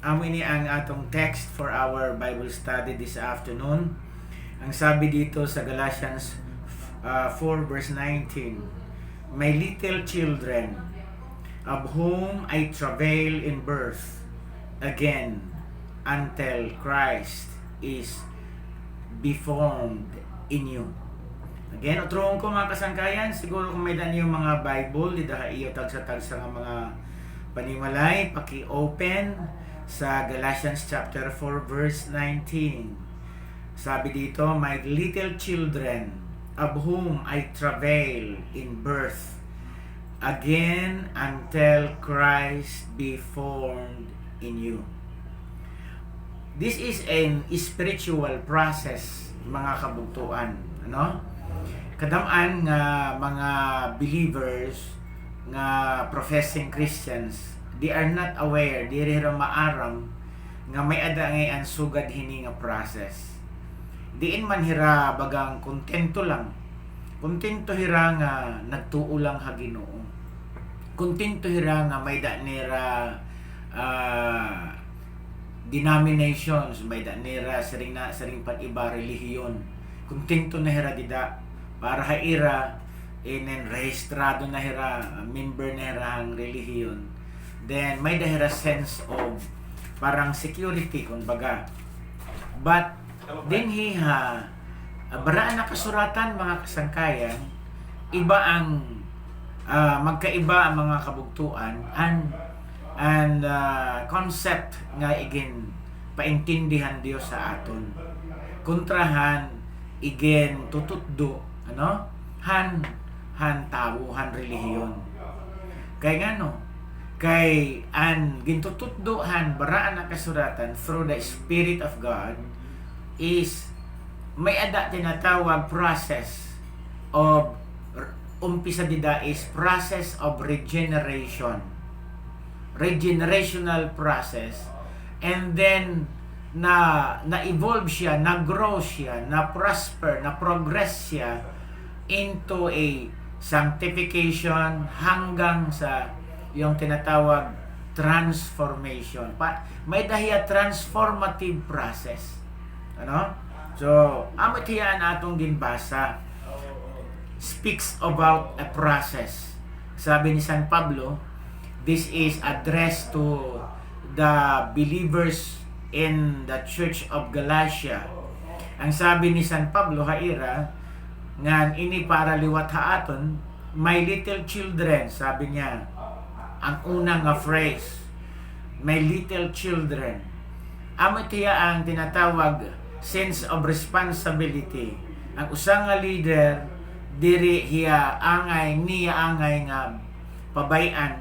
Amo ini ang atong text for our Bible study this afternoon. Ang sabi dito sa Galatians 4 verse 19, My little children, of whom I travail in birth again until Christ is formed in you. Again, utroon ko mga kasangkayan, siguro kung may daan yung mga Bible, di daha iyo tagsa-tagsa nga mga panimalay, paki-open sa Galatians chapter 4 verse 19. Sabi dito, My little children, of whom I travail in birth again until Christ be formed in you. This is an spiritual process, mga kabugtuan, ano? Kadamaan nga mga believers nga professing Christians, they are not aware, di rin maaram nga may ada ngay ang sugad hini nga process. Diin man hira bagang kontento lang. Kontento hira nga nagtuo lang ha Ginoo. Kontento hira nga may da nira denominations, may da nira sering pat iba relihiyon. Kontento na hira dida para haira inen rehistrado na hira member na hira ang relihiyon. Then may da hira sense of parang security kumbaga. But din hiha baraan na kasuratan mga kasangkayan, iba ang magkaiba ang mga kabugtuan and concept nga igen paintindihan Dios sa aton. Kontrahan igen tutuddo ano han tawo han relihiyon. Kay ngano? Kay an gintutuddohan baraan na kasuratan through the Spirit of God is may ada tinatawag process of umpisa dida is process of regenerational process, and then na-evolve siya, na-grow siya, na-prosper, na-progress siya into a sanctification hanggang sa yung tinatawag transformation. May dahiya transformative process. Ano? So, amot hiyaan atong ginbasa speaks about a process. Sabi ni San Pablo, this is addressed to the believers in the Church of Galatia. Ang sabi ni San Pablo, haira, nga ini para liwat haaton, my little children, sabi niya, ang unang nga phrase, my little children. Amot hiya ang tinatawag sense of responsibility. Ang usang nga leader diri niya angay nga pabayan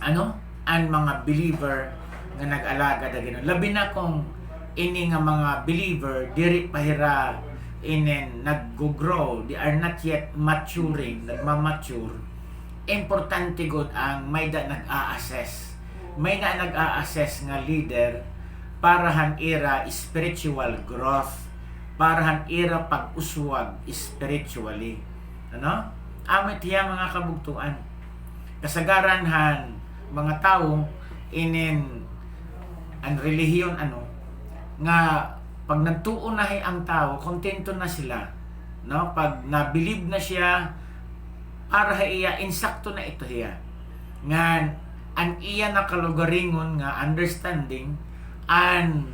ano ang mga believer nga nag-alaga da Ginoo. Labi na kung ini nga mga believer diri pahira inen nag-grow, they are not yet maturing, nagmamature. Importante gud ang may da nag-a-assess. May na nag-a-assess nga leader para han ira spiritual growth, para han ira pag-uswag spiritually. Ano? Amit hiya mga kabugtuan. Kasagaran han mga tao inin ang relihiyon ano nga pag nagtuon na ang tao, kontento na sila. No? Pag na-believe na siya, para iya insakto na ito hiya. Nga an iya nakalugaringon nga understanding and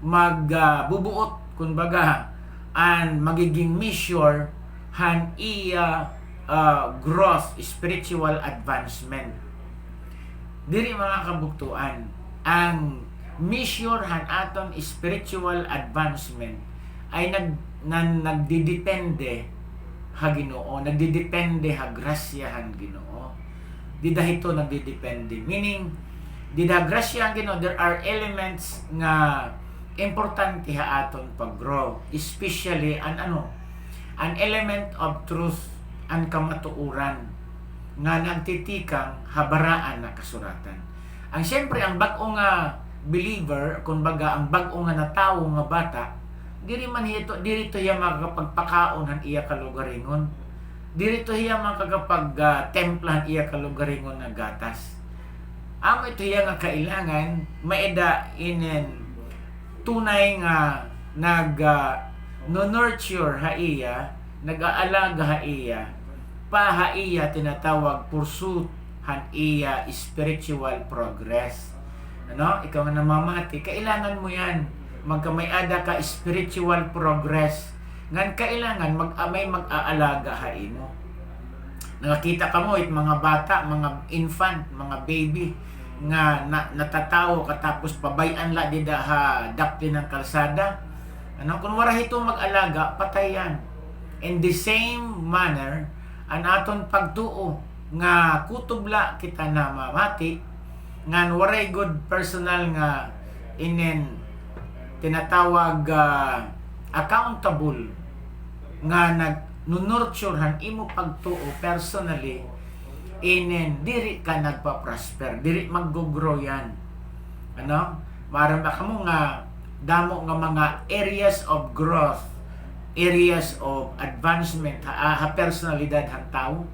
magbubuot kumbaga and magiging measure han iya growth, spiritual advancement. Diri mga kabuktuan, ang measure han aton spiritual advancement ay nagdidepende ha Ginoo, nagdidepende ha grasya han Ginoo. Di dahito nagdidepende, meaning di da grasya ang Ginoo, there are elements nga importante ha aton pag-grow, especially an element of truth and kamatuuran nga nagtitikang habaraan na kasuratan. Ang siyempre ang bag-o nga believer, kumbaga ang bag-o nga natawo nga bata, diri to hiya makakapagpakaon han iya kalugaringon. Diri to hiya makakapag templahan iya kalugaringon nga gatas. amo ito yang nga kailangan maeda inen tunay nga no nurture ha iya, nag-aalaga ha iya, pa ha iya tinatawag pursuit han iya spiritual progress. Ano? Ikaw na namamati, kailangan mo yan. Magkamayada ka spiritual progress. Ngan kailangan may mag-aalaga hain mo. Nakakita ka mo mga bata, mga infant, mga baby nga natatawo katapos pabayan la di ha dapli ng kalsada. Ano? Kung wala ito mag-alaga, patay yan. In the same manner, ang aton pagtuo nga kutubla kita na mamati ngan waray good personal nga inen tinatawag accountable nga nag-nurturehan imo pagtuo personally, inen diri ka nagpa-prosper, diri mag-grow yan. Ano? Maram ba kamo nga damo nga mga areas of growth, areas of advancement ha personalidad han tao.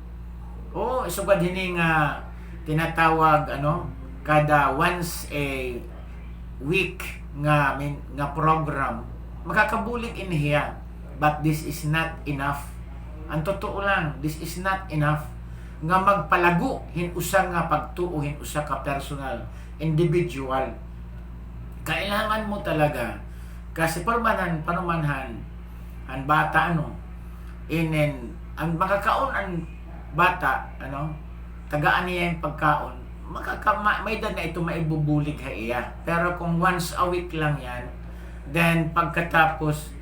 Oo, isugad hini nga tinatawag kada once a week nga program makakabulig in here, but this is not enough. Ang totoo lang, this is not enough nga magpalago hinusa nga pagtuo hinusa ka personal individual. Kailangan mo talaga kasi panumanhan ang bata inen ang makakaon ang bata tagaan niya yung pagkaon, may dan na ito maibubulig ha iya. Pero kung once a week lang yan, then pagkatapos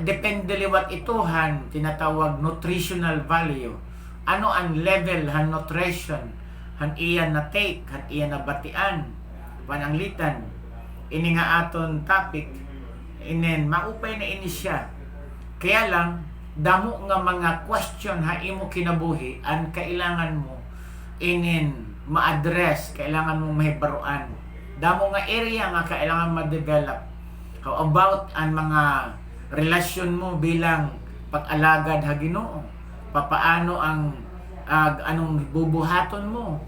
depende liwat itohan tinatawag nutritional value, ano ang level han nutrition han iya na take, han iya na batian pananglitan ini nga aton topic, inen maupay na ini siya. Kaya lang damo nga mga question ha imo kinabuhi ang kailangan mo inin ma-address, kailangan mo mahibaruan. Damo nga area nga kailangan ma-develop. How about ang mga relasyon mo bilang pag-alagad ha Ginoo? Papaano ang anong bubuhaton mo?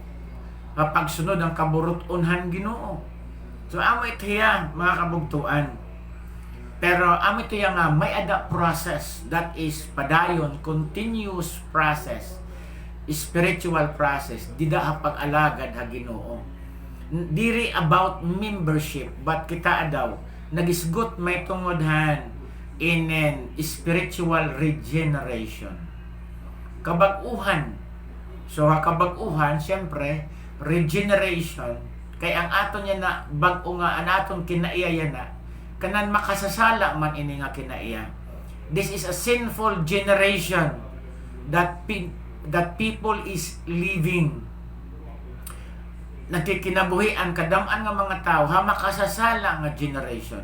Papagsunod ang kaburutunhan Ginoo. So amo ito yan, mga kabugtuan. Pero amo ito yung may adapt process, that is padayon, continuous process, spiritual process, dida ha pag-alagad ha Ginoo. Diri about membership, but kita daw nagisgot may tungodhan in spiritual regeneration. Kabag-uhan. So kabag-uhan, siyempre, regeneration, kay ang aton niya na bag-o nga, ang aton kinaiya na, kanan makasasala man ini nga kinaiya. This is a sinful generation that people is living. Nagkikinabuhi ang kadam-an nga mga tao ha makasasala nga generation.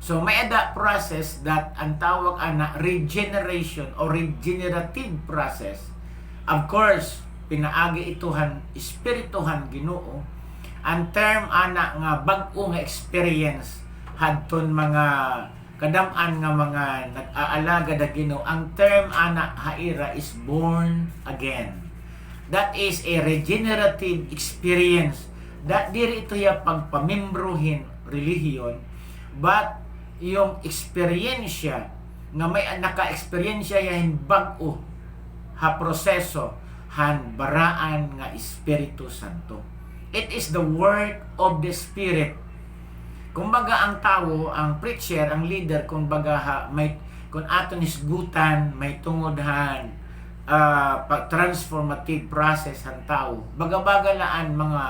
So may ada process that ang tawag ana regeneration or regenerative process. Of course, pinaagi ituhan espirituhan Ginoo. Ang term ana nga bag-o nga experience hadton mga kadam-an nga mga nag-aalaga da Ginoo, ang term ana haira is born again. That is a regenerative experience. That diri ito ya pagpamembrohin relihiyon, but yung eksperyensya nga may naka-eksperyensya yahin bag-o ha proseso han baraan nga Espiritu Santo. It is the work of the Spirit. Kumbaga ang tao, ang preacher, ang leader, kumbaga kung aton isgutan, may tungodhan, transformative process han tao. Baga-bagalaan mga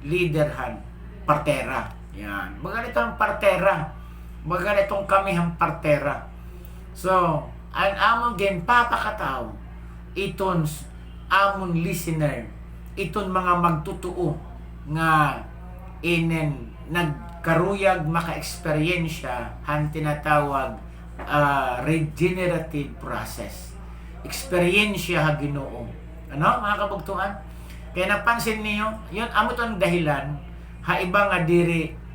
leaderhan, partera. Yan. Baga nitong partera. Baga nitong kami ang partera. So, ang amon gen papakatao, iton amon listener, iton mga magtutuo nga nagkaruyag maka-eksperyensya han tinatawag regenerative process. Eksperyensya ha Ginoo. Ano mga kabugtuan? Kaya napansin niyo, yun amo tong dahilan ha iba nga diri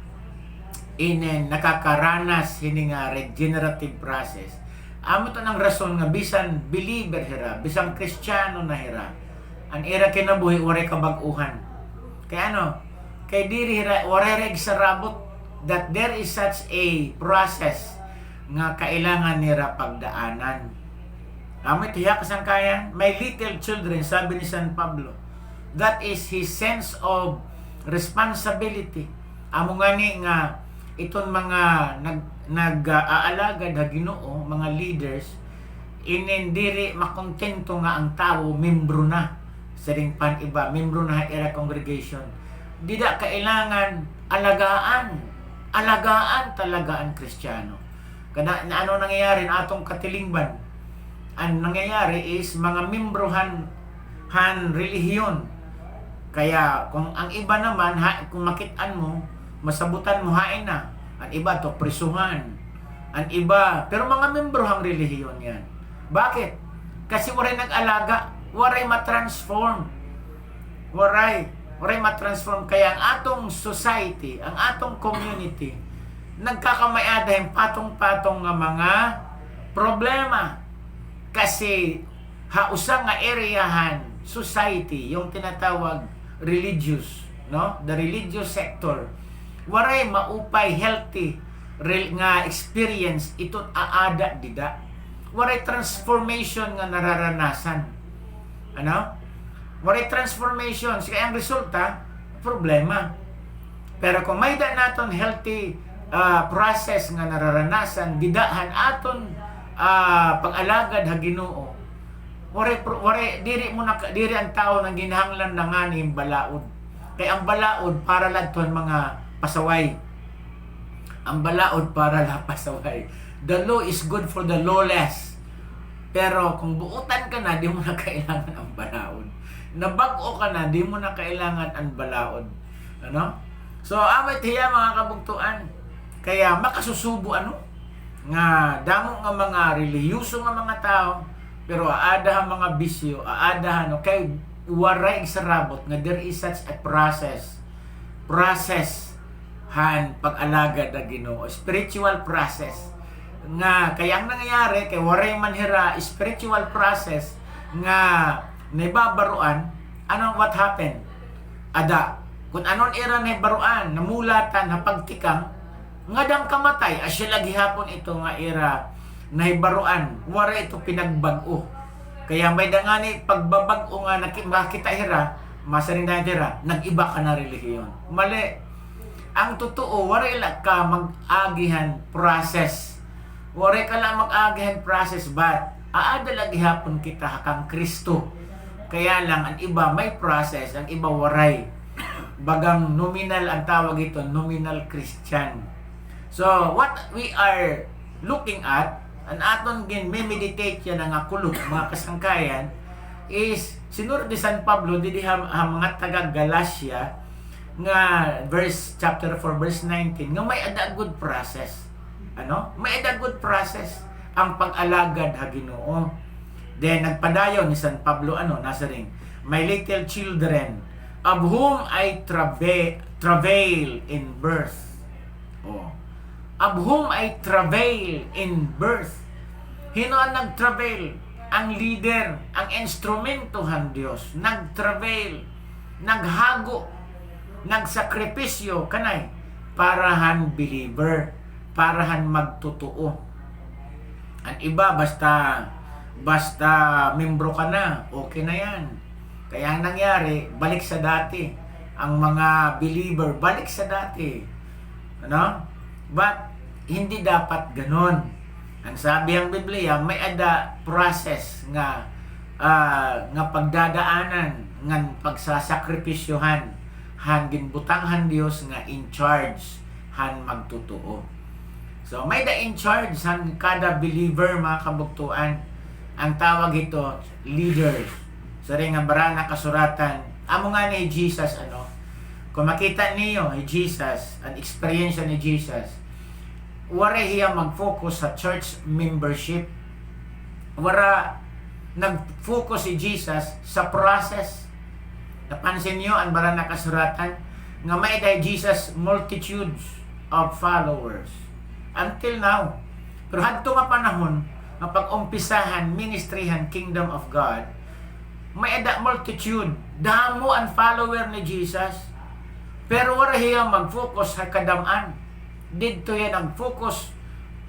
nakakaranas hini nga regenerative process. Amo to ng rason nga bisan believer hira, bisan Kristiyano na hira, ang era kinabuhi waray kabag-uhan. Kaya kay diri warereg sa rabot that there is such a process nga kailangan nira pagdaanan. Amit tiyak kasangkayan, my little children, sabi ni San Pablo, that is his sense of responsibility. Amo ngani nga iton mga nag-aalagad na Ginoo, mga leaders, inendiri makontento nga ang tao membro na sa ring pan iba, membro na era congregation. Dida kailangan alagaan talaga ang Kristiyano. Kada ano nangyayari na atong katilingban? Ang nangyayari is mga membrohan relihiyon. Kaya kung ang iba naman, kung makitaan mo, masabutan mo hain na. Ang iba to prisuhan. Ang iba, pero mga membro ang relihiyon yan. Bakit? Kasi waray nag-alaga, waray matransform. Waray matransform. Kaya ang atong society, ang atong community, nagkakamayada yung patong-patong nga mga problema. Kasi hausa nga areahan, society, yung tinatawag religious, the religious sector, waray maupay healthy nga experience ito aada dida. Waray transformation nga nararanasan. Waray transformation. Kaya ang resulta, problema. Pero kung may da naton healthy process nga nararanasan, didahan aton pag-alagad ha Ginoo, diri ang tao nang ginahanglan na nga ni balaod. Kaya ang balaod para ladton mga pasaway. Ang balaod para la pasaway. The law is good for the lawless. Pero kung buutan ka na, di mo na kailangan ang balaod. Nabag-o ka na, di mo na kailangan ang balaod. So, amit hiya mga kabugtuan. Kaya makasusubo nga damo nga mga relihiyoso nga mga tao, pero aada ang mga bisyo, aada kay waray sa rabot nga there is such a process pag-alagad na Ginoo, spiritual process nga kaya ang nangyayari kay waray manhira spiritual process nga naibabaruan. What happened? Kung anon era naibaruan, namulatan, napagtikang nga dang kamatay, asya lagi hapon ito nga era nahibaruan, wala ito pinagbag-o. Kaya may dangani pagbabag-o nga makita hira, masaring na hira, nag-iba ka na relihiyon. Mali. Ang totoo, wala ka mag-agihan process. Wala ka lang mag-agihan process, but aada lagi hapon kita hakang Kristo. Kaya lang, ang iba may process, ang iba waray. Bagang nominal ang tawag ito, nominal Christian. So, what we are looking at, ang aton may meditate yan ang akulog, mga kasangkayan, is sinuro di San Pablo, di mga taga Galacia, nga chapter 4, verse 19, nga may ada good process. May ada good process ang pag-alagad ha Ginoo. Then, nagpadayon ni San Pablo, nasa ring, my little children, of whom I travail in birth. Of whom I travail in birth. Hino ang nag-travail? Ang leader, ang instrumentohan Dios. Nag-travail, naghago, nagsakripisyo, kanay, parahan believer, parahan magtotoo. Ang iba, basta membro ka na, okay na yan. Kaya ang nangyari, balik sa dati. Ang mga believer, balik sa dati. But, hindi dapat ganon. Ang sabi ang Biblia, may ada process nga pagdadaanan, nga pagsasakripisyohan, han ginbutanghan Dios nga in charge, han magtotoo. So, may da in charge han kada believer, mga kabugtuan. Ang tawag ito, leaders. Sa ring nga barana kasuratan, amo nga ni Jesus, kung makita niyo ni Jesus, ang experience ni Jesus, wala hiya mag-focus sa church membership. Wala nag-focus si Jesus sa process. Napansin niyo ang barana kasuratan nga may kay Jesus multitudes of followers until now. Pero hadto nga panahon nga pag-umpisahan ministryhan Kingdom of God, may ada multitude, damo ang follower ni Jesus. Pero wala hiya mag-focus sa kadaman. Dito yan ang-focus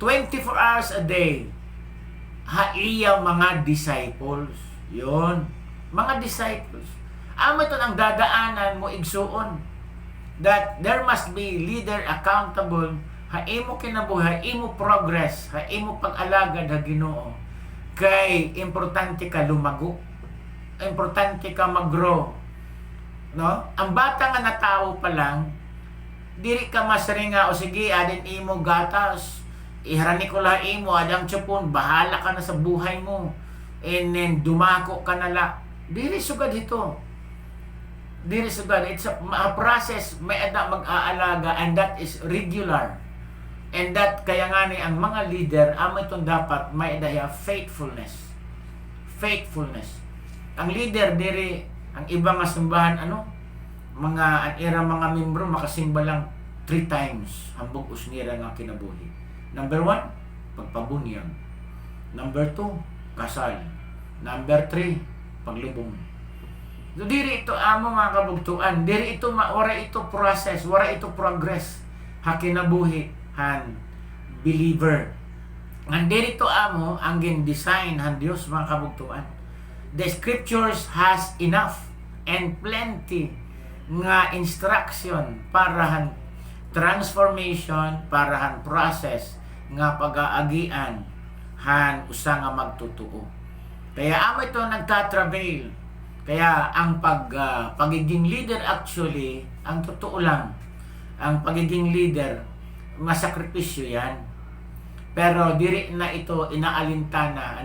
24 hours a day. Ha iya mga disciples. Yon, mga disciples. Amo ito ang dadaanan mo igsuon. That there must be leader accountable. Ha imo kinabuhi, imo progress, ha imo pag-alagad ha Ginoo. Kay importante ka lumago. Importante ka mag-grow. No? Ang bata nga na tao pa lang, diri ka masringa o sige adin imo gatas, iharani ko la imo adang tsupon, bahala ka na sa buhay mo, and then dumako ka na la. Diri sugad ito, diri sugad, it's a process. May ada mag-aalaga, and that is regular, and that kaya nga ni ang mga leader amo itong dapat may daya faithfulness. Ang leader diri, ang ibang nga simbahan mga mga membro makasimba lang 3 times hambog usnira nga kinabuhi. Number 1, pagpabunyag. Number 2, kasal. Number 3, paglubong. So diri ito amo mga kabugtuan, diri ito wara ito process, wara ito progress ha kinabuhi han believer. Ang diri ito amo ang gin-design han Dios mga kabugtuan. The scriptures has enough and plenty nga instruction para han transformation, para han process nga pag-aagian han usa nga magtutuo. Kaya amo ito nagka-travail. Kaya ang pagiging leader actually, ang totoo lang, ang pagiging leader masakripisyo yan. Pero diri na ito inaalintana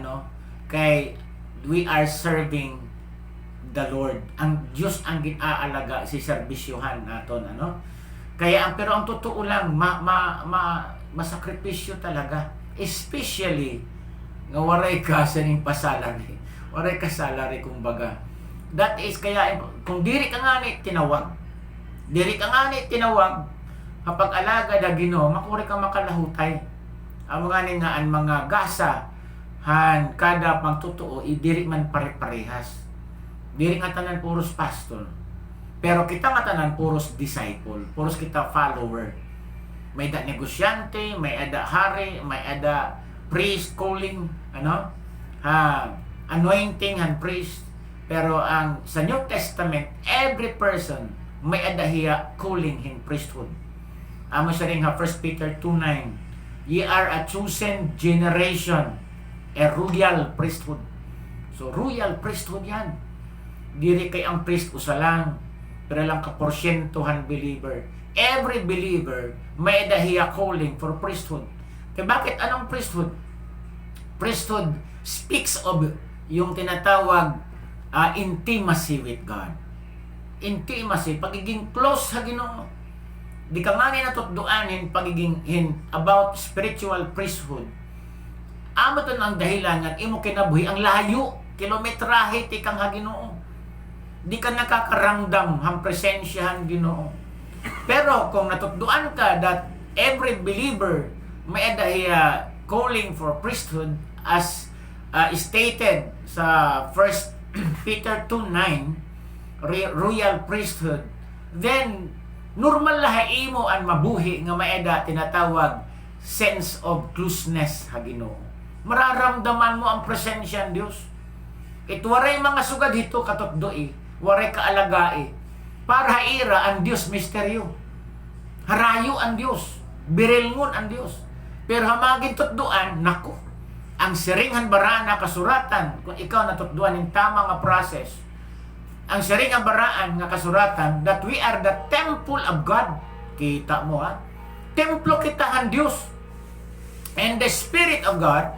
kay we are serving the Lord. Ang Diyos ang ginaalaga si serbisyohan naton Kaya pero ang totoo lang masakripisyo talaga, especially nga waray ka sa ning pasalary. Waray ka salary kumbaga. That is kaya kung diri ka nga ni tinawag. Diri ka nga ni tinawag kapag alaga da Ginoo, makuri ka makalahutay. Ang mga nga ang mga gasa han kada pagtotoo diri man pare-parehas. Diri nga tanan puros pastor. Pero kita nga tanan puros disciple, puros kita follower. May da negosyante, may ada hari, may ada priest calling, anointing and priest. Pero ang sa New Testament, every person may ada hiya calling in priesthood. Amo sa ring 1 Peter 2:9. Ye are a chosen generation, a royal priesthood. So royal priesthood yan. Diri kay ang priest usa lang, pero lang ka porsyentohan believer. Every believer may dahiya calling for priesthood. Kaya bakit anong priesthood? Priesthood speaks of yung tinatawag intimacy with God. Intimacy, pagiging close sa Ginoo. Di ka nga natutduanin pagiging about spiritual priesthood. Amo to ang dahilan nga imo kinabuhi ang layo, kilometrahe ti kang Ginoo. Di ka nakakaramdam ang presensyahan Ginoo. Pero kung natutduan ka that every believer may dahiya calling for priesthood as stated sa 1 Peter 2:9, royal priesthood, then normal lahi imo ang mabuhi nga maeda tinatawag sense of closeness ha Ginoo. Mararamdaman mo ang presensya ng Dios. Waray mga sugad hito katotdoi, waray kaalagai. Para ira ang Dios misteryo. Harayo ang Dios, birilngon ang Dios. Pero hamagin tutduan, nako, ang siringan baraan na kasuratan, kung ikaw natutduan ng tama nga process, ang siringan baraan nga kasuratan, that we are the temple of God. Kita mo templo kita ang Dios. And the Spirit of God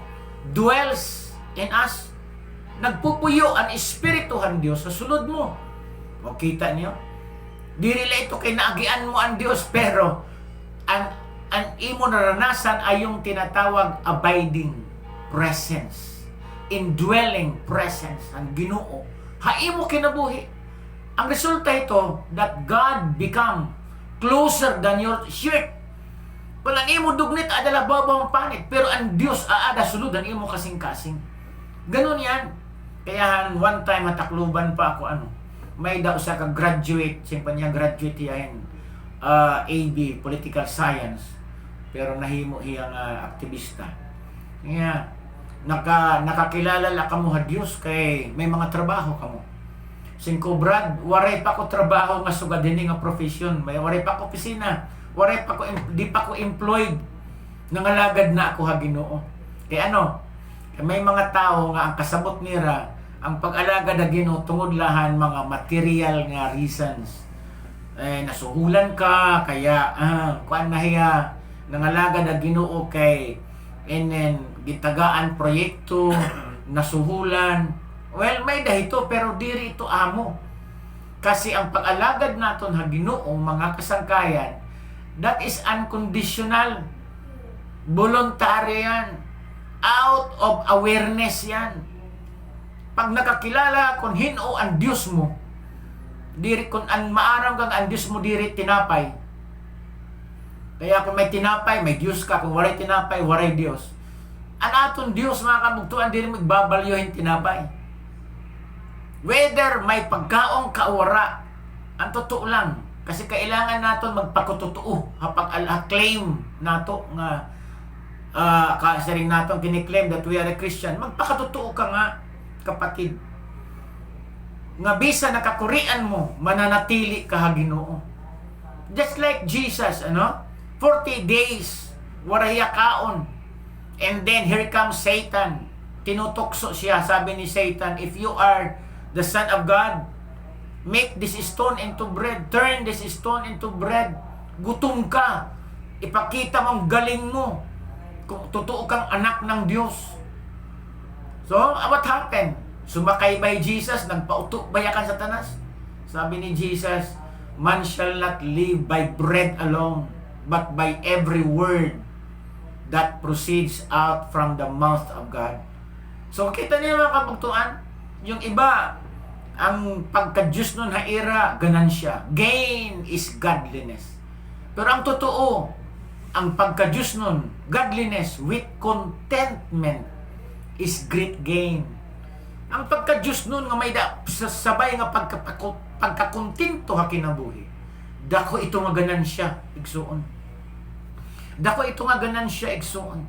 dwells in us. Nagpupuyo ang Espiritu ng Diyos sa sulod mo. O kita niyo? Dili la ito kay naagian mo ang Diyos, pero ang imo naranasan ay yung tinatawag abiding presence, indwelling presence ang Ginoo. Haimo kinabuhi. Ang resulta ito that God become closer than your shirt. Kung ang imo dugnit adala babang panit, pero ang Dios aada sulod ang imo kasing-kasing. Ganun yan. Kaya one time matakluban pa ako may daw sa ka graduate, siyempre niya graduate yan AB, political science, pero nahimo iya nga aktivista. Nga, nakakilala la kamo ha Dios kay may mga trabaho kamo. Singko Brad, waray pa ko trabaho nga sugad dinhi nga profession, may waray pa ko opisina, waray pa ko di pa ko employed. Nangalagad na ako ha Ginoo. Kay ano? Kay may mga tao nga ang kasabot nira ang pag-alagad na Ginoo tungod lahan mga material nga reasons. Nasuhulan ka kaya kuan na hiya nangalagad na Ginoo kay gitagaan proyekto nasuhulan. Well, may dahito pero diri ito amo. Kasi ang pag-alagad naton ha Ginoo mga kasangkayan, that is unconditional. Voluntary yan. Out of awareness yan. Pag nakakilala kung hino ang Diyos mo, diri kung ang maaraw kang ang Diyos mo diri tinapay. Kaya kung may tinapay, may Diyos ka. Kung waray tinapay, waray Diyos. Ang aton Diyos, mga kabugtuan, diri magbabalyohin tinapay. Whether may pagkaong kaawara, ang totoo lang. Kasi kailangan naton magpakutotoo. Hapag claim nato nga kasi rin natin kiniklaim that we are a Christian, magpakatotoo ka nga, kapatid. Nga bisa nakakurian mo, mananatili ka ha Ginoo. Just like Jesus, 40 days, waraya kaon. And then here comes Satan. Tinutokso siya, sabi ni Satan, if you are the Son of God, make this stone into bread. Turn this stone into bread. Gutom ka. Ipakita mong galing mo. Kung totoo kang anak ng Diyos. So, what happened? Sumakay by Jesus, nagpauto bayakan Satanas. Sabi ni Jesus, man shall not live by bread alone, but by every word that proceeds out from the mouth of God. So, kita niyo mga kabugtuan, yung iba, ang pagka-Diyos nun haira, ganansya. Gain is godliness. Pero ang totoo, ang pagka-Diyos nun, godliness with contentment is great gain. Ang pagka-Diyos nun nga may sabay nga pagkakontinto ha kinabuhi. Dako ito nga ganansya, igsuon. Dako ito nga ganansya, igsuon.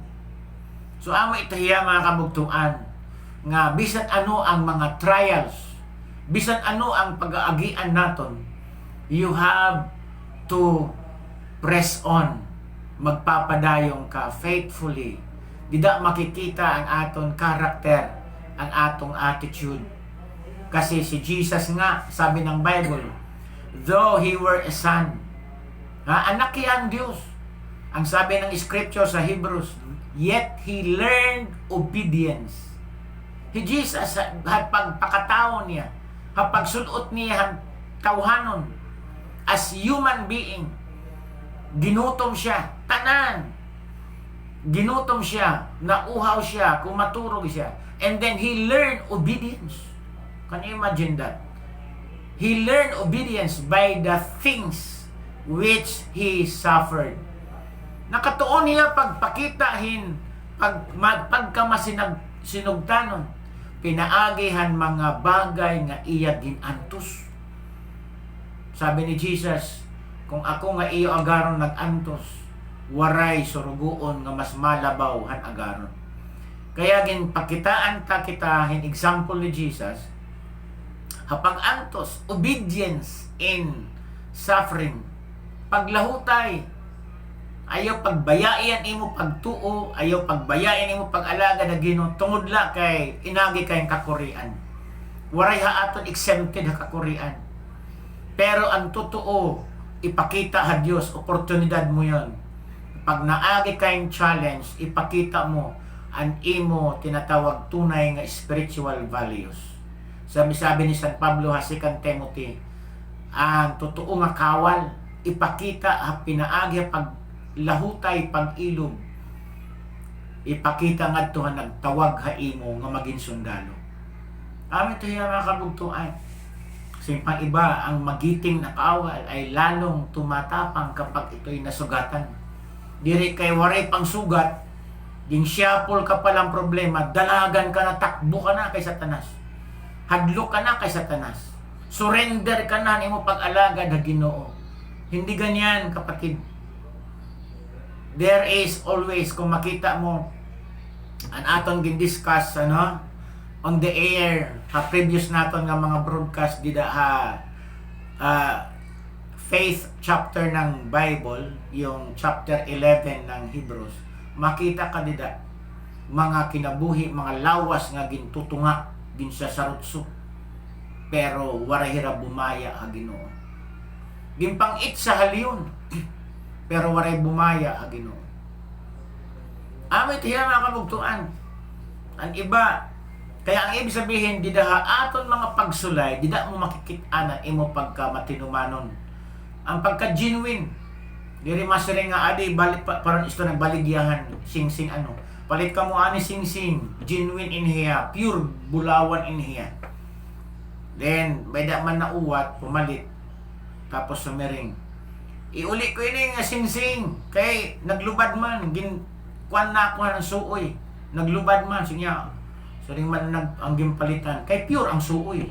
So amo itahiya mga kabugtuan nga bisan ano ang mga trials, bisan ano ang pag-aagian naton, you have to press on. Magpapadayong ka faithfully. Dida makikita ang aton karakter, ang atong attitude. Kasi si Jesus nga, sabi ng Bible, though He were a son, anak ang Diyos. Ang sabi ng scripture sa Hebrews, yet He learned obedience. Si Jesus, pagpakatao niya, pagsulot niya tawhanon, as human being, ginutom siya, tanan. Ginutom siya, nauhaw siya, kumaturog siya. And then He learned obedience. Can you imagine that? He learned obedience by the things which He suffered. Nakatuon niya pagpakitahin, pagkamasinugtanon, pinaagihan mga bagay nga iya ginantos. Sabi ni Jesus, kung ako nga iyo agaron nag-antos, waray surugoon nga mas malabaw han agaron. Kaya ginpakitaan ta kita hin example ni Jesus, hapag antos, obedience in suffering, paglahutay, ayaw pagbayayan imo pagtuo, ayaw pagbayayan imo pag-alaga na Ginoo tungod la kay inagi kayong kakurian. Waray ha aton exempted ha kakurian. Pero ang totoo, ipakita ha Diyos, oportunidad mo yon. Pag naagi kayong challenge, ipakita mo ang imo tinatawag tunay nga spiritual values. Sabi ni San Pablo ha 2 Timothy, ang totoo nga kawal, ipakita ha pinaagi paglahutay, pag-ilog. Ipakita nga ito ha nagtawag ha imo nga maging sundalo. Amin ito yung mga kabugtuan. Kasi pang iba, ang magiting na kaawal ay lalong tumatapang kapag ito'y nasugatan. Diri kay waray pang sugat, din siyapol ka palang problema, dalagan ka na, takbo ka na kay Satanas. Hadlo ka na kay Satanas. Surrender ka na, nimo pag-alaga na Ginoo. Hindi ganyan, kapatid. There is always, kung makita mo, ang aton gin-discuss, on the air, previous naton nga mga broadcast, faith chapter ng Bible, yung chapter 11 ng Hebrews, makita ka mga kinabuhi, mga lawas nga gintutunga, ginsasarutso, pero warahira bumaya ha Ginoo. Gimpangit sa haliyon, pero waray bumaya ha Ginoo. Amit hiya mga kabugtuan. Ang iba, kaya ang ibig sabihin, aton mga pagsulay, mo makikit-anan imo pagka matinumanon. Ang pagka-genuine, diri masering nga adi, balik parang isto nagbaligyahan, sing-sing palit ka mo ani sing-sing, genuine in hiya, pure bulawan in hiya. Then, may man na uwat, pumalit, tapos sumiring. Iuli ko ini nga sing-sing, kay naglubad man, kuan na ako ng suoy, naglubad man, sinya, saring man ang gimpalitan, kay pure ang suoy.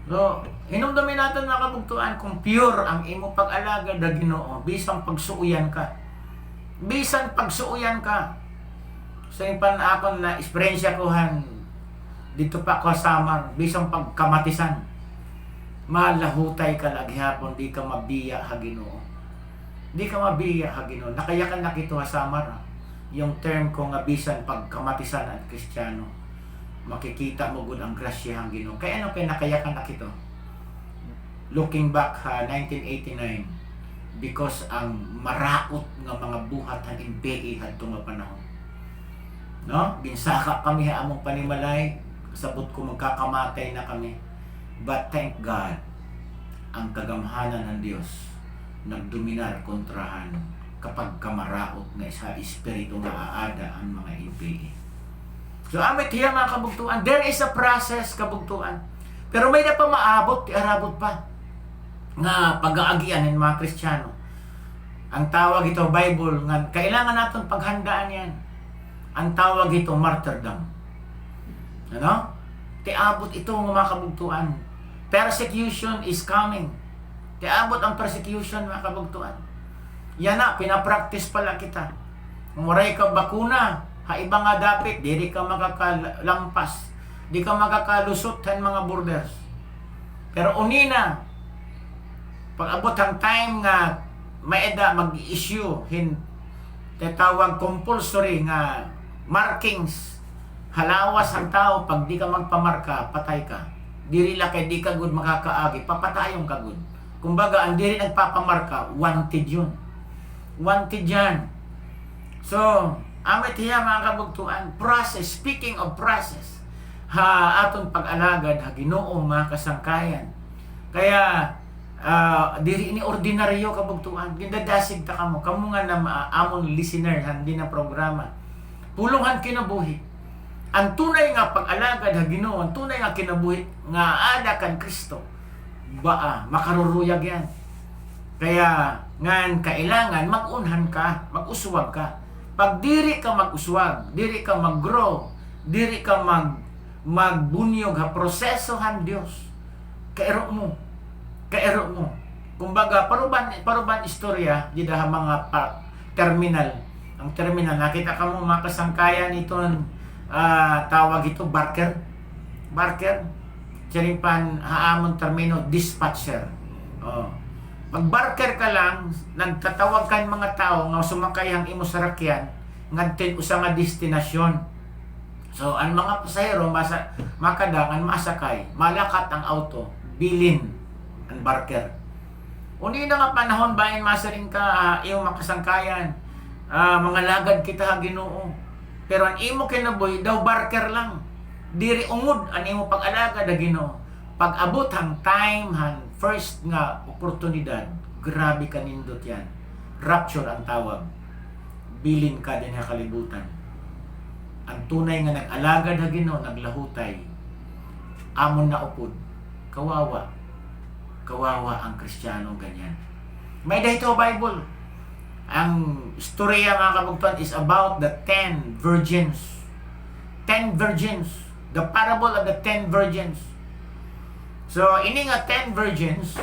So, hinumdamin natin mga kabugtuan, kung pure ang imo pag-alaga da Ginoo, bisang pagsuuyan ka. Bisan pagsuuyan ka. So, yung akon na experience ko dito pa ko Samar, bisang pagkamatisan, malahutay ka laghapon, di ka mabiya ha Ginoo. Di ka mabiya ha Ginoo. Nakayakan na kito ha Samar. Yung term ko nga bisan pagkamatisan at Kristiyano, makikita mo gud ang grasya hang Ginoo. Kaya ano kay nakayakan na kito? Looking back 1989, because ang maraot nga mga buhat han NPA hadto nga panahon. No? Ginsaka kami ha among panimalay, sabot ko magkakamatay na kami. But thank God, ang kagamhanan ng Dios nagdominar kontrahan kapag kamaraot nga sa espiritu nga aada ang mga NPA. So amit hiya mga kabugtuan, there is a process kabugtuan. Pero may na pa maabot, arabot pa nga pag-aagian ng mga Kristiyano. Ang tawag ito Bible nga kailangan natin paghandaan yan. Ang tawag ito martyrdom. Tiabot ito mga kabugtuan. Persecution is coming. Tiabot ang persecution mga kabugtuan. Yan na, pinapractice pala kita. Kung waray ka bakuna, haiba nga dapit, di ka makakalampas. Di ka makakalusot sa mga borders. Pero unina, pag abot ang time nga maeda mag-issue, tawag compulsory nga markings, halawas ang tao, pag di ka magpamarka, patay ka. Diri la kay di ka good makakaagi, papatayong ka good. Kumbaga, ang diri nagpapamarka, wanted yun. Wanted yan. So, amit hiya mga kabugtuan, process, speaking of process, aton pag-alagad, Ginoo mga kasangkayan. Kaya, diri ini ordinaryo kabugtuan, gindadasig ta kamo nga na amon listener, hindi na programa. Pulungan kinabuhi. Ang tunay nga pag-alagad Ginoo, ang tunay nga kinabuhi nga ada kan Kristo, makaruruyag yan. Kaya ngan kailangan mag-unhan ka, mag-uswag ka. Pag diri ka mag-uswag, diri ka mag-grow, diri ka magbunyog prosesohan Dios. Kairo mo. Kumbaga paruban istorya di mga terminal. Ang terminal nakita ka mo mga kasangkayan ito tawag ito Barker. Charipan haamon termino dispatcher. Pag Barker ka lang, nagtatawag kan mga tao nga sumakay ang imo sarakyan ngadto usa nga destinasyon. So ang mga pasahero makadangan masakay, malakat ang auto, bilin ang Barker. Uni na nga panahon bahin masaring ka iyong makasangkayan, mga lagad kita Ginoo. Pero ang imo kinabuhi daw Barker lang. Diri ungod ang imo pag-alaga Ginoo. Pag abot hang time first nga oportunidad, grabe ka nindot yan. Rapture ang tawag. Bilin ka din kalibutan. Ang tunay nga nag-alagad Ginoo, naglahutay. Amon na upod. Kawawa ang Kristiyano ganyan. May dahito Bible. Ang storya mga kabugtuan is about the 10 virgins. 10 virgins. The parable of the 10 virgins. So, ini nga 10 virgins,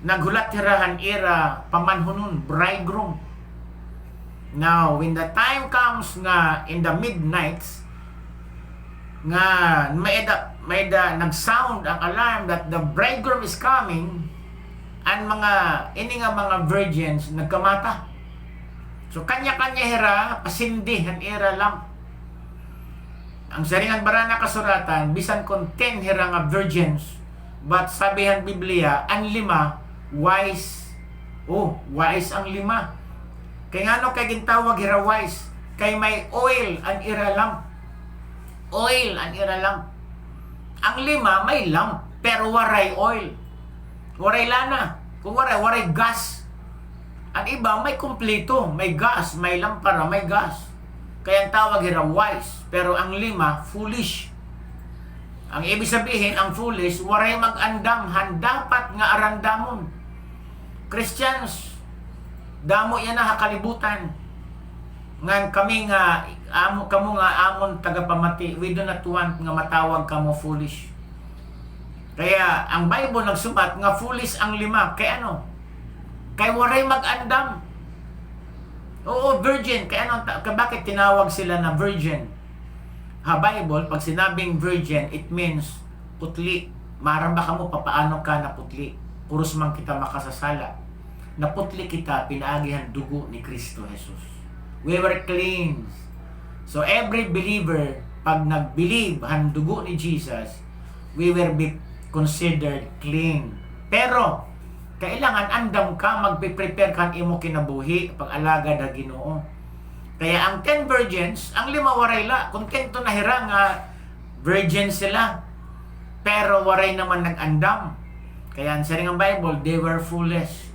naghulat tirahan ira pamanhunon, bridegroom. Now, when the time comes nga in the midnights, nga may da nag-sound ang alarm that the bridegroom is coming, and ini nga mga virgins nagkamata. So kanya-kanya hira pasindihan ira lang. Ang saringan barana kasuratan bisan kon 10 hira nga virgins, but sabihan Biblia ang 5 wise. Oh, wise ang 5. Kaya nga no kay gintawag hira wise, kay may oil ang ira lamp. Oil ang ira lamp. Ang 5 may lamp, pero waray oil. Waray lana. Kung waray gas. Ang iba may kumpleto, may gas, may lampara, may gas. Kaya ang tawag hira wise, pero ang 5 foolish. Ang ibig sabihin, ang foolish, waray mag-andam, dapat nga arandamon. Christians, damo yan na kalibutan. Ngan kami nga kamo nga amon tagapamati, we do not want nga matawag kamo foolish. Kaya ang Bible nagsumat nga foolish ang 5. Kay ano? Kay waray mag-andam. Oo, virgin. Kay ano? Bakit tinawag sila na virgin? Bible, pag sinabing virgin, it means putli. Maramba ka mo papaano ka na putli. Puros man kita makasasala. Naputli kita, pinaagihan dugo ni Kristo Jesus. We were cleansed. So every believer, pag nag-believe han dugo ni Jesus, we will be considered clean. Pero, kailangan andam ka, magpe-prepare kan imo kinabuhi, pag-alaga na Ginoo. Kaya ang 10 virgins, ang 5 waray la, kontento na hira nga virgin sila. Pero waray naman nag-andam. Kaya ang saring ang Bible, they were foolish.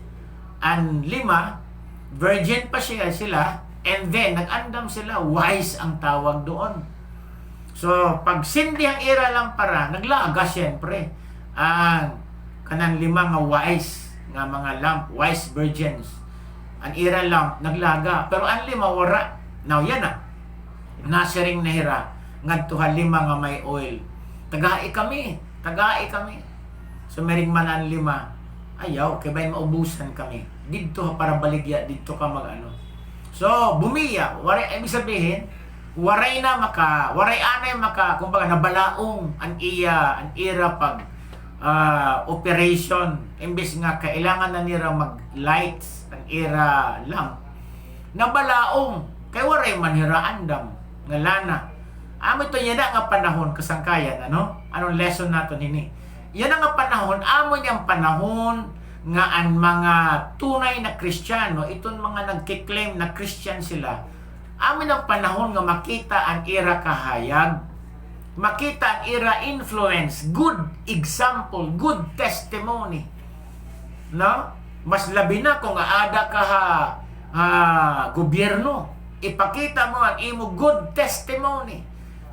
Ang 5, virgin pa sila, and then nag-andam sila, wise ang tawag doon. So, pag sindi ang ira lang para, naglaga siyempre ang kanang 5 nga wise, nga mga lamp, wise virgins. Ang ira lamp, naglaga. Pero ang 5, wara. Now, yan na. Nasiring na hira, ngadtuhan 5 nga may oil. Tagai kami. So, mering man ang 5, ayaw, kaya ba'y maubusan kami. Dito para baligya, dito ka mag-ano. So, bumiya. Waray, ibig sabihin, waray anay kumbaga, nabalaong ang ira pag operation. Imbis nga, kailangan na nila mag-lights, ang ira lamp. Nabalaong, kay waray manhira andam, nga lana. Amo ito yan nga panahon, kasangkayan, ano? Anong lesson nato nini? Yan ang panahon, amo niyang panahon nga ang mga tunay na Kristiyano, itong mga nagkiklaim na Christian sila, amo ang panahon nga makita ang ira kahayag, makita ang ira influence, good example, good testimony. No? Mas labi na kung ada ka gobyerno, ipakita mo ang imo good testimony.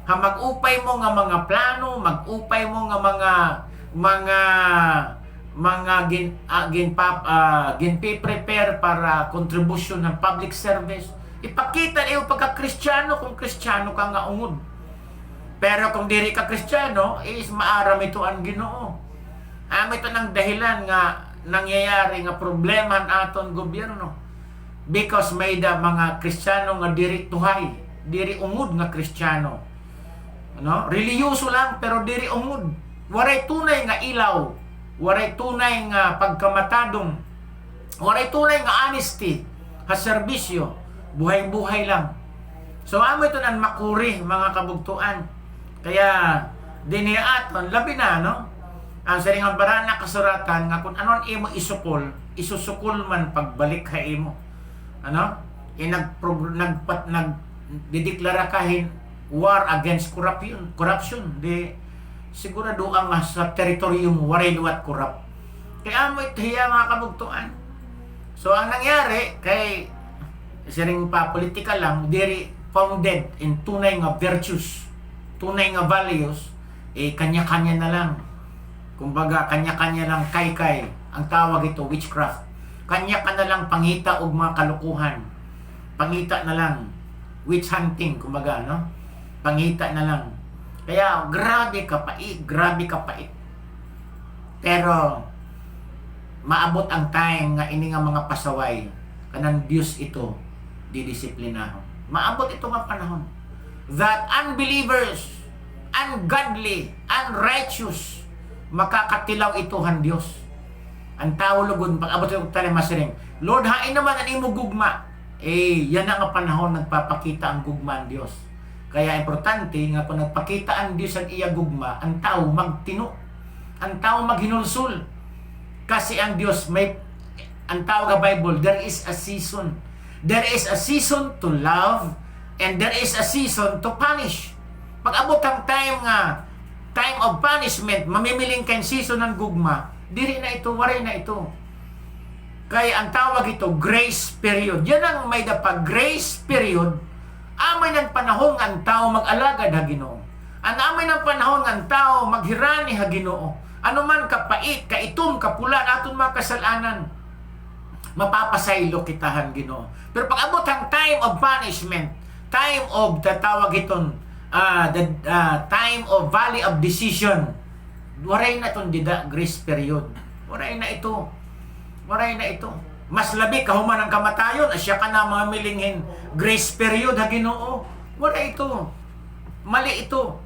Mag-upay mo nga mga plano, mag-upay mo nga ginpi-prepare para contribution ng public service. Ipakita niyo pagka-Kristiyano kung Kristiyano ka nga ungod. Pero kung diri ka Kristiyano, is maaram ito ang Ginoo. Ito ng dahilan nga nangyayari nga problema ang aton gobyerno. Because may da mga Kristiyano nga diri tuhay, diri ungod nga Kristiyano. Ano? Reliyoso lang pero diri ungod. Waray tunay nga ilaw, waray tunay nga pagkamatadong, waray tunay nga honesty, serbisyo, buhay-buhay lang. So amo ito nan makuri mga kabugtuan. Kaya diniaton labi na no. Ang saringang barana kasuratan nga kung anon imo isusukol man pagbalik ka imo. Ano? Nagdideklara kahin war against corruption. Di sigurado ang sa teritoryo mo waray luwat corrupt. Kaya mo itiya mga kabugtuan. So ang nangyari kay siring pa political lang, diri founded in tunay nga virtues, tunay nga values, kanya-kanya na lang. Kumbaga kanya-kanya lang kay ang tawag ito witchcraft. Kanya ka na lang pangita og mga kalukuhan. Pangita na lang witch hunting kumbaga no. Pangita na lang. Kaya grabe ka pait. Pero maabot ang time nga ini nga mga pasaway kanang Dios ito didisiplinahon. Maabot ito nga panahon that unbelievers, ungodly, unrighteous makakatilaw ito han Dios. Ang tao lugod pag abot ito tayo masiring, Lord, hain naman ang imo gugma. Yan ang panahon nagpapakita ang gugma ang Dios. Kaya importante nga kung nagpakita ang Dios ang iya gugma, ang tao magtino, ang tao maghinulsul. Kasi ang Dios ang tawag sa Bible, there is a season. There is a season to love and there is a season to punish. Pag abot ang time of punishment, mamimiling kayong season ng gugma, diri na ito, waray na ito. Kaya ang tawag ito, grace period. Yan ang may dapa, grace period. Amay ng panahon ang tao mag-alagad ha Ginoo. Amay ng panahon ang tao maghirani ha Ginoo. Ano man kapait, kaitom, kapula, aton mga kasalanan, mapapasaylo kitahan Ginoo. Pero pag abot ang time of punishment, time of tatawag itong time of valley of decision, waray na itong grace period. Waray na ito. Waray na ito. Mas labi kahuman ang kamatayon, asya ka na mga milinghin grace period ha Ginoo. Waray ito. Mali ito.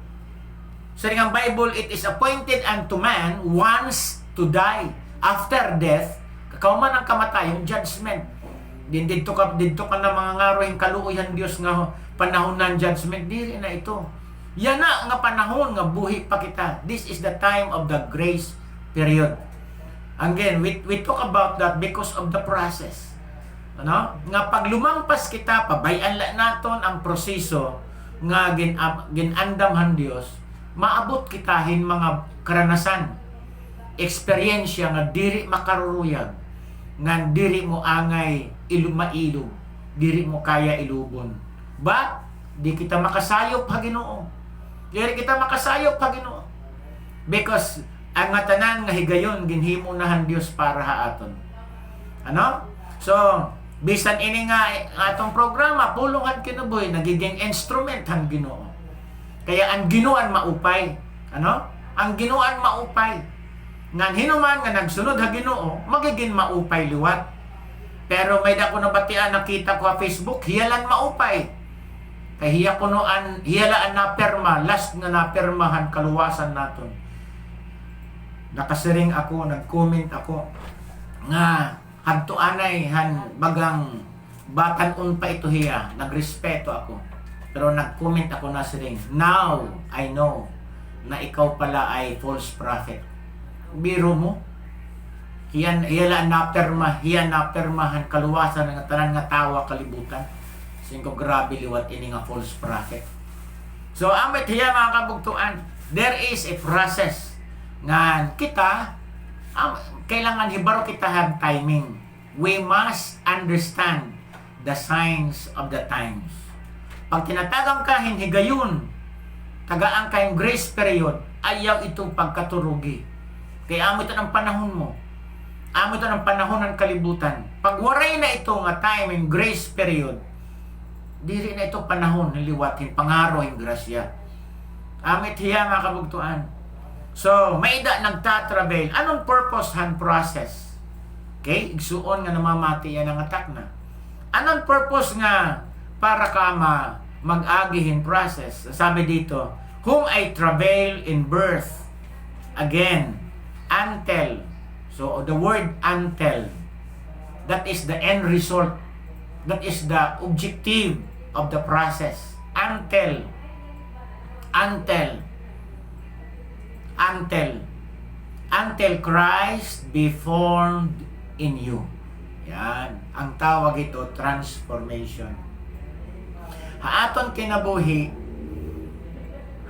Sa ringang Bible, it is appointed unto man once to die. After death, kauman ang kamatayon, judgment. Dito ka na mga ngaroing kaluoyan Dios nga panahon ng judgment. Diri na ito. Yan na nga panahon nga buhi pa kita. This is the time of the grace period. Again, we talk about that because of the process. Ano? Nga pag lumampas kita, pabayan naton ang proseso nga ginandamhan Dios, maabot kitahin mga karanasan, eksperyensya nga diri makaruruyag, nga diri mo angay mailog, diri mo kaya ilubon. But di kita makasayop ha Ginoo. Diri kita makasayop ha Ginoo. Because ang tanan nga higayon ginhimo nahan Dios para ha aton. Ano? So, bisan ini nga atong programa pulungan kinabuhi nagiging instrument han Ginoo. Kaya ang Ginooan maupay, ano? Ang Ginooan maupay. Ngan hinuman nga nagsunod ha Ginoo, magiging maupay liwat. Pero may dako na batian nakita ko sa Facebook, hiyalan maupay. Kay hiyalaan na perma, last nga na permahan kaluwasan naton. Nakasiring ako, nag-comment ako nga hadto anay han bagang batan pa ito hiya, nagrespeto ako. Pero nag-comment ako na siring, now I know na ikaw pala ay false prophet. Biro mo, hiyala na permahan kaluwasan ng tanan nga tawa kalibutan. Singko grabe liwat ini nga false prophet. So amit hiya mga kabugtuan, there is a process nga kita kailangan hibaro kita have timing. We must understand the signs of the times. Pag tinatagang ka higayon, tagaan ka yung grace period, ayaw itong pagkaturugi. Kaya amo ito ng panahon mo. Amo ito ng panahon ng kalibutan. Pag waray na ito nga time and grace period, diri na ito panahon niliwatin, pangaro yung grasya. Amit hiya mga kabugtuan. So, maida nagtatravel. Anong purpose han process? Okay? Igsuon nga namamati yan ang attack na. Anong purpose nga para ka mag-agihin process? Sabi dito, whom I travail in birth again until. So, the word until, that is the end result. That is the objective of the process. Until Christ be formed in you. Yan. Ang tawag ito, transformation. Haaton kinabuhi,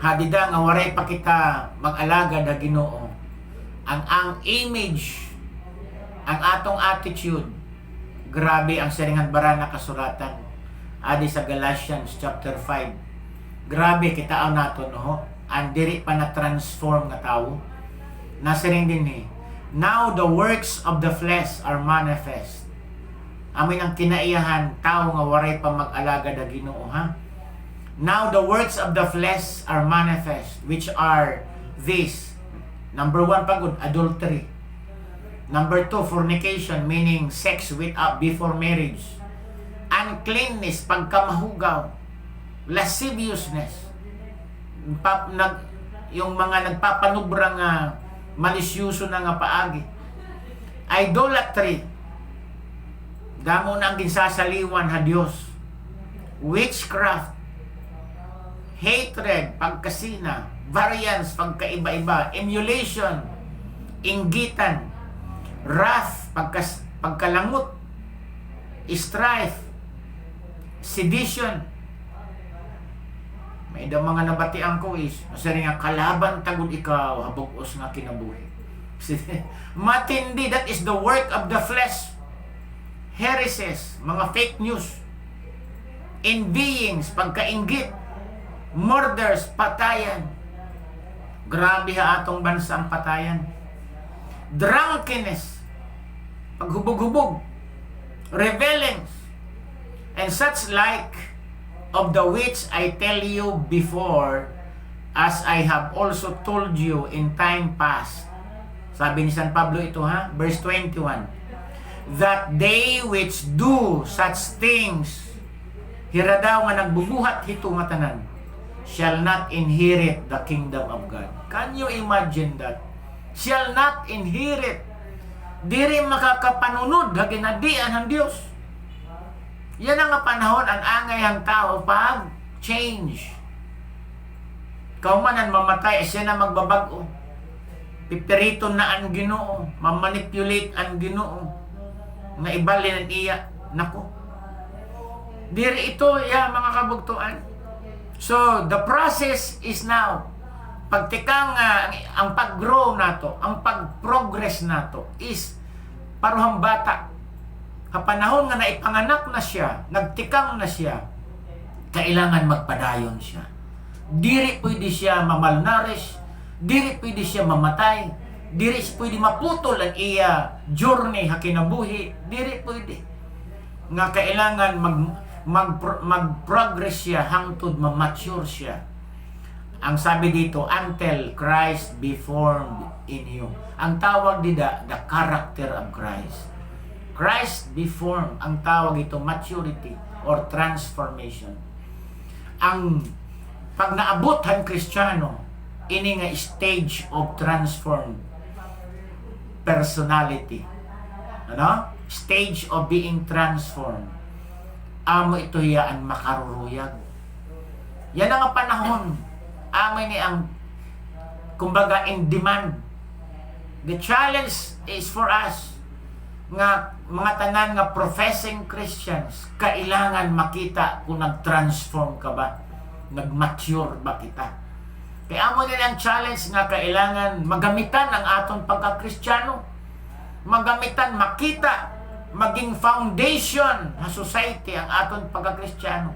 hadida nga waray pa kita mag-alaga na Ginoo. Ang image, ang atong attitude, grabe ang siringan bara na kasuratan. Adi sa Galatians chapter 5. Grabe kita ang nato no. Ang diri pa na transform nga tao. Nasiring din ni. Now the works of the flesh are manifest. Amin ang kinaiyahan tao nga waray pa mag-alaga da Ginoo ha. Now the works of the flesh are manifest, which are this. Number 1 pagod, adultery. Number 2, fornication, meaning sex before marriage. Uncleanness, pagkamahugaw. Lasciviousness, yung mga nagpapanubra nga malisyuso na nga paagi. Idolatry, damo na ang ginsasaliwan ha Diyos. Witchcraft, hatred, pagkasina, variance, pagkaiba-iba, emulation, inggitan, wrath, pagkalangot, strife, sedition. May daw mga nabatian ko is, masari nga kalaban tagod ikaw, habog-os nga kinabuhi. Matindi, that is the work of the flesh. Heresies, mga fake news. Envyings, pagkainggit. Murders, patayan. Grabe ha atong bansa ang patayan. Drunkenness, paghubog-hubog. Revelings, and such like, of the which I tell you before, as I have also told you in time past. Sabi ni San Pablo ito ha, verse 21. That they which do such things, hira daw nga nagbubuhat hito nga tanan, shall not inherit the kingdom of God. Can you imagine that? Shall not inherit. Diri makakapanunod ha ginadian ng Diyos. Yan ang panahon ang angay ang tao pag change. Kaumanan mamatay, siya na magbabago. Pipirito na ang Ginoo, mamanipulate ang Ginoo. Nga ibalin ang iya. Nako. Diri ito, mga kabugtuan. So, the process is now. Pagtikang ang pag-grow nato, ang pag-progress nato is paruhang bata. Kapanahon nga naipanganak na siya, nagtikang na siya, kailangan magpadayon siya. Diri pwede siya mamalnourished, diri pwede siya mamatay, diri pwede maputol ang iya journey hakinabuhi, diri pwede. Nga kailangan mag-progress siya hangtod ma-mature siya. Ang sabi dito, until Christ be formed in you. Ang tawag dito, the character of Christ. Christ be formed, ang tawag ito maturity or transformation. Ang pag naabot ang Kristiyano, ini nga stage of transformed personality. Ano? Stage of being transformed. Amo ito yaan makaruruyag. Yan ang panahon. Amo ni ang kumbaga in demand. The challenge is for us nga mga tanan nga professing Christians, kailangan makita kung nag-transform ka ba, nag-mature ba kita. Kaya mo nila ang challenge nga kailangan magamitan ang aton pagka-Kristiyano, magamitan, makita, maging foundation sa society ang aton pagka-Kristiyano.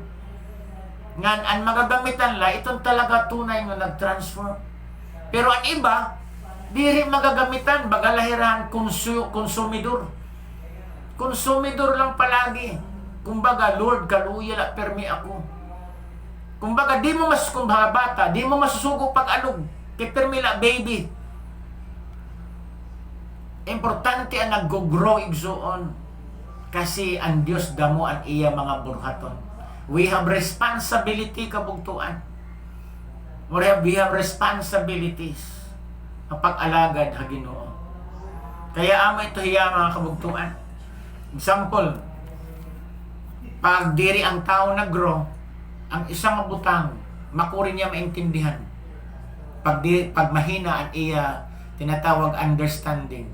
Ngan ang magagamitan la, itong talaga tunay nga nag-transform. Pero ang iba, diri magagamitan, bagalahirahan konsumidor. Konsumidor lang palagi. Kumbaga, Lord, kaluya la, permi ako. Kumbaga, di mo mas kumbaga bata, di mo masusugo pag-alog. Kaya permi la, baby. Importante ang nag-grow igsoon. Kasi ang Diyos damo ang iya mga burhaton. We have responsibility kabugtuan. We have responsibilities kapag alagad ha Ginoo. Kaya amo ito hiya mga kabugtuan. Example, pag diri ang tao nag-grow, ang isang butang, makuri niya maintindihan. Pag mahina ang iya, tinatawag understanding.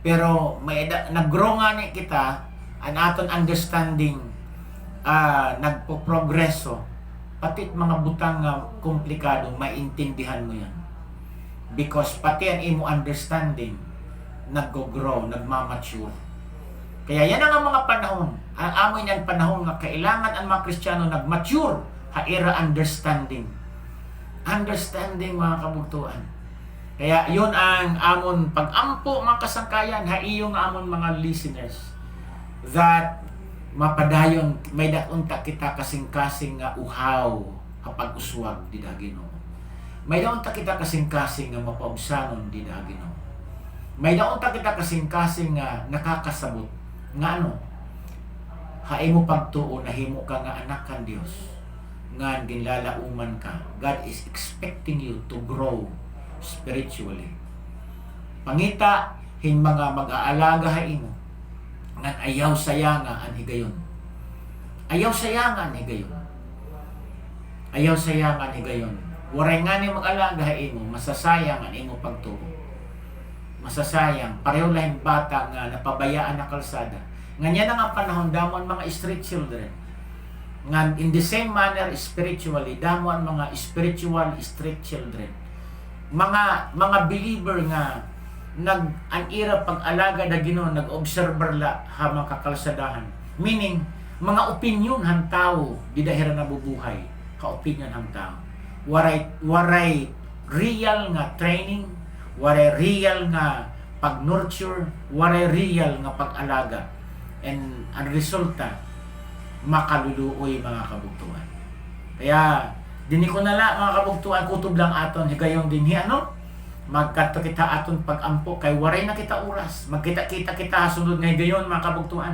Pero nag-grow nga ni kita, ang aton understanding, nagpo-progreso. Pati mga butang komplikado, maintindihan mo yan. Because pati ang imo understanding, nag-grow, nagmamature. Kaya yan ang mga panahon. Ang amoy niyang panahon nga kailangan ang mga Kristiyano nag-mature haira understanding. Understanding mga kabugtuan. Kaya yun ang amon pag-ampo mga kasangkayan, haiyong amon mga listeners that mapadayon may daunta kita kasing-kasing nga uhaw kapag uswag di Ginoo. May daunta kita kasing-kasing nga mapaubsanon di Ginoo. May naunta kita kasing-kasing nga nakakasabot nga ano, haimo pagtuo na himo ka nga anak kan Dios, nga ginlalauman ka. God is expecting you to grow spiritually. Pangita hin mga mag-aalaga haimo nga ayaw sayanga ang higayon. Ayaw sayanga ang higayon. Ayaw sayanga ang higayon. Waray nga ni mag-alaga haimo, masasayang ang imo pagtuo. Masasayang. Pareho lahing bata nga napabayaan na kalsada. Nga na nga panahon, damon mga street children. Nga in the same manner, spiritually, damon mga spiritual street children. Mga believer nga nag-anira pag-alaga na Ginoo, nag-observer la hamang kakalsadahan. Meaning, mga opinion han tao, di dahira nabubuhay, ka-opinion han tao. Waray real nga training, waray real nga pag-nurture, waray real nga pag-alaga. And ang resulta, makaluluoy mga kabugtuan. Kaya, dini ko nala mga kabugtuan, kutob lang aton, higayon din ano? Magkato kita aton pag-ampo, kay waray na kita oras. Magkita-kita kita sunod nga higayon mga kabugtuan.